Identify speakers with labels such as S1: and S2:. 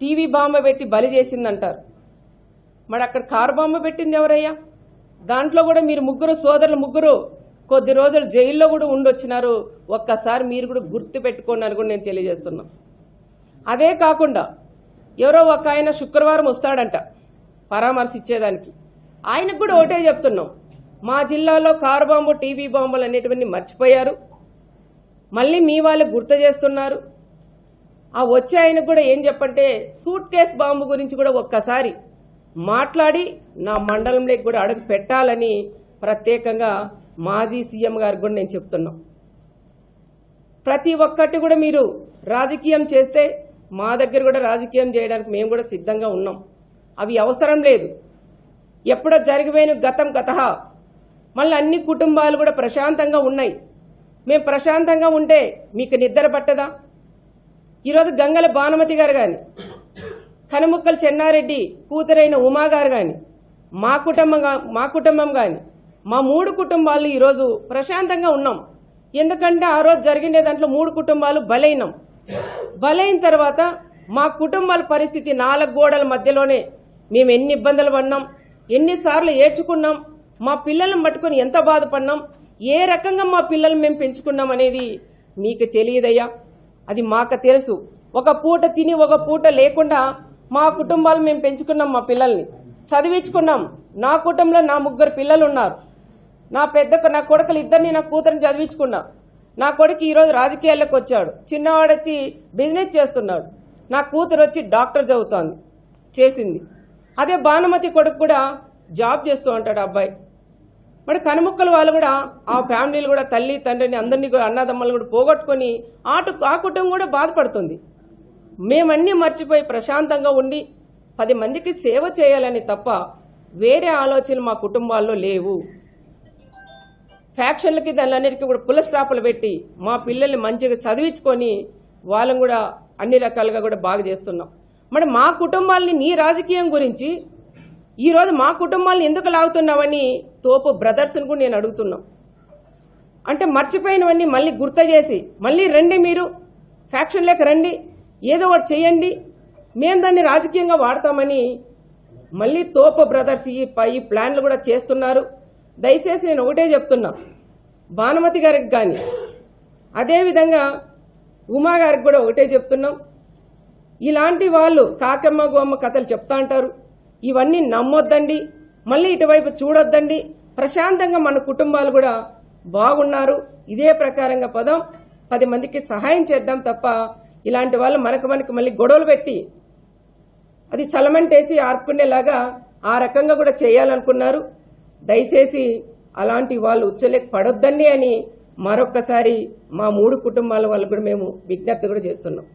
S1: TV బాంబ పెట్టి బలి చేసిందంటారు. మరి అక్కడ కారు బాంబ పెట్టింది ఎవరయ్యా? దాంట్లో కూడా మీరు ముగ్గురు సోదరులు కొద్ది రోజులు జైల్లో కూడా ఉండొచ్చినారు. ఒక్కసారి మీరు కూడా గుర్తు పెట్టుకోండి అని కూడా నేను తెలియజేస్తున్నా. అదే కాకుండా ఎవరో ఒక ఆయన శుక్రవారం వస్తాడంట పరామర్శ ఇచ్చేదానికి. ఆయనకు కూడా ఒకటే చెప్తున్నాం, మా జిల్లాలో కారు బాంబు టీవీ బాంబులు అనేటివన్నీ మర్చిపోయారు, మళ్ళీ మీ వాళ్ళు గుర్తు చేస్తున్నారు. ఆ వచ్చే ఆయనకు కూడా ఏం చెప్పంటే సూట్ కేస్ బాంబు గురించి కూడా ఒక్కసారి మాట్లాడి నా మండలంలోకి కూడా అడుగు పెట్టాలని ప్రత్యేకంగా మాజీ సీఎం గారికి కూడా నేను చెప్తున్నా. ప్రతి ఒక్కటి కూడా మీరు రాజకీయం చేస్తే మా దగ్గర కూడా రాజకీయం చేయడానికి మేము కూడా సిద్ధంగా ఉన్నాం. అవి అవసరం లేదు. ఎప్పుడో జరిగిపోయిన గతం గతహ. మళ్ళీ అన్ని కుటుంబాలు కూడా ప్రశాంతంగా ఉన్నాయి. మేము ప్రశాంతంగా ఉంటే మీకు నిద్ర పట్టదా? ఈరోజు గంగల భానుమతి గారు కానీ, కనుముక్కల చెన్నారెడ్డి కూతురైన ఉమా గారు కానీ, మా కుటుంబం కానీ, మా 3 కుటుంబాలు ఈరోజు ప్రశాంతంగా ఉన్నాం. ఎందుకంటే ఆ రోజు జరిగిన దాంట్లో 3 కుటుంబాలు బలైన తర్వాత మా కుటుంబాల పరిస్థితి 4 గోడల మధ్యలోనే మేము ఎన్ని ఇబ్బందులు పడినాం, ఎన్నిసార్లు ఏడ్చుకున్నాం, మా పిల్లలను పట్టుకొని ఎంత బాధపడినాం, ఏ రకంగా మా పిల్లలు మేము పెంచుకున్నాం అనేది మీకు తెలియదయ్యా. అది మాకు తెలుసు. ఒక పూట తిని ఒక పూట లేకుండా మా కుటుంబాలు మేము పెంచుకున్నాం, మా పిల్లల్ని చదివించుకున్నాం. నా కుటుంబంలో నా 3 పిల్లలు ఉన్నారు. నా కొడుకులు 2 నా కూతురుని చదివించుకున్నా. నా కొడుకు ఈరోజు రాజకీయాల్లోకి వచ్చాడు. చిన్నవాడు వచ్చి బిజినెస్ చేస్తున్నాడు. నా కూతురు వచ్చి డాక్టర్ చదువుతోంది, చేసింది. అదే భానుమతి కొడుకు కూడా జాబ్ చేస్తూ ఉంటాడు అబ్బాయి. మరి కనుముక్కల వాళ్ళు కూడా ఆ ఫ్యామిలీలు కూడా తల్లి తండ్రిని అందరినీ కూడా అన్నదమ్మలు కూడా పోగొట్టుకొని ఆ కుటుంబం కూడా బాధపడుతుంది. మేమన్నీ మర్చిపోయి ప్రశాంతంగా ఉండి 10 మందికి సేవ చేయాలని తప్ప వేరే ఆలోచనలు మా కుటుంబాల్లో లేవు. ఫ్యాక్షన్లకి దానిలన్నిటికీ కూడా పుల్ల స్టాపులు పెట్టి మా పిల్లల్ని మంచిగా చదివించుకొని వాళ్ళని కూడా అన్ని రకాలుగా కూడా బాగా చేస్తున్నాం. మరి మా కుటుంబాలని నీ రాజకీయం గురించి ఈరోజు మా కుటుంబాలను ఎందుకు లాగుతున్నావని తోపు బ్రదర్స్ని కూడా నేను అడుగుతున్నాం. అంటే మర్చిపోయినవన్నీ మళ్ళీ గుర్తు చేసి మళ్ళీ రండి, మీరు ఫ్యాక్షన్లోకి రండి, ఏదో ఒకటి చేయండి, మేము దాన్ని రాజకీయంగా వాడతామని మళ్ళీ తోపు బ్రదర్స్ ఈ ప్లాన్లు కూడా చేస్తున్నారు. దయచేసి నేను ఒకటే చెప్తున్నా, భానుమతి గారికి కానీ అదేవిధంగా ఉమా గారికి కూడా ఒకటే చెప్తున్నాం, ఇలాంటి వాళ్ళు కాకమ్మ గోమ్మ కథలు చెప్తా అంటారు, ఇవన్నీ నమ్మొద్దండి, మళ్ళీ ఇటువైపు చూడొద్దండి, ప్రశాంతంగా మన కుటుంబాలు కూడా బాగున్నారు, ఇదే ప్రకారంగా 10 మందికి సహాయం చేద్దాం తప్ప ఇలాంటి వాళ్ళు మనకు మళ్ళీ గొడవలు పెట్టి అది చలమంటేసి ఆర్పుకునేలాగా ఆ రకంగా కూడా చేయాలనుకున్నారు. దయచేసి అలాంటి వాళ్ళు ఉచ్చలేక పడొద్దండి అని మరొక్కసారి మా 3 కుటుంబాల వాళ్ళు కూడా మేము విజ్ఞప్తి కూడా చేస్తున్నాం.